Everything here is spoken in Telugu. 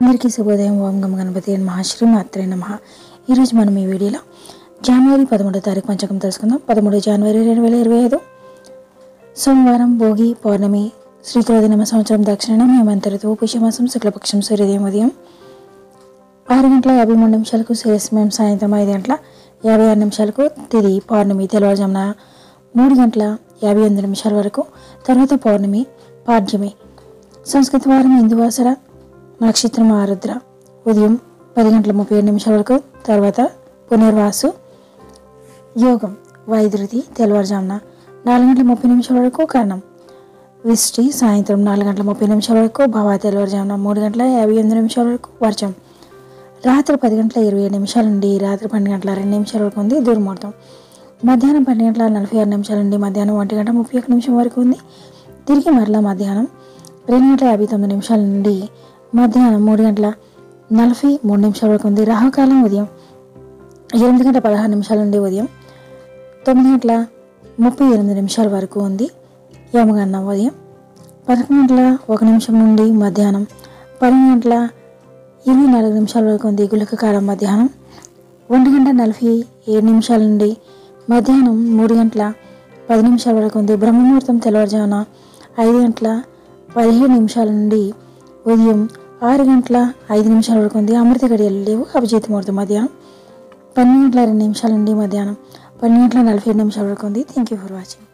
అందరికీ శుభోదయం. ఓం గం గణపతి నమః. శ్రీమాత్రే నమః. ఈరోజు మనం ఈ వీడియోలో జనవరి 13వ తారీఖు పంచాంగం తెలుసుకుందాం. 13 జనవరి 2025 సోమవారం, భోగి, పౌర్ణమి, శ్రీక్రోధనామ సంవత్సరం, దక్షిణాయనం, హేమంత ఋతువు, పుష్యమాసం, శుక్లపక్షం, సూర్యోదయం ఉదయం 6:53 సూర్యాస్తమయం సాయంత్రం 5:56 తిథి పౌర్ణమి తెల్లవారుజామున 3:58 వరకు, తర్వాత పౌర్ణమి పాడ్యమి. సంస్కృత వారం హిందువాసర, నక్షత్రం ఆరుద్ర, ఉదయం 10:37 వరకు, తర్వాత పునర్వాసు. యోగం వైద్యుతి తెల్లవారుజామున 4:30 వరకు, కరణం విష్టి సాయంత్రం 4:30 వరకు, భవ తెల్లవారుజామున 3:58 వరకు, వర్జం రాత్రి 10:27 నుండి రాత్రి 12:02 వరకు ఉంది. దుర్ముహూర్తం మధ్యాహ్నం 12:46 నుండి మధ్యాహ్నం 1:31 వరకు ఉంది. తిరిగి మరలా మధ్యాహ్నం 2:59 నుండి మధ్యాహ్నం 3:43 వరకు ఉంది. రాహుకాలం ఉదయం 8:16 నుండి ఉదయం 9:38 వరకు ఉంది. యమగండం ఉదయం 11:01 నుండి మధ్యాహ్నం 12:24 వరకు ఉంది. గుళిక కాలం మధ్యాహ్నం 1:47 నుండి మధ్యాహ్నం 3:10 వరకు ఉంది. బ్రహ్మముహూర్తం తెల్లవారుజామున 5:17 నుండి ఉదయం 6:05 వరకు ఉంది. అమృత గడియలు లేవు. అభిజిత్ ముహూర్తం మధ్యాహ్నం 12:02 నుండి మధ్యాహ్నం 12:47 వరకు ఉంది. Thank you for watching.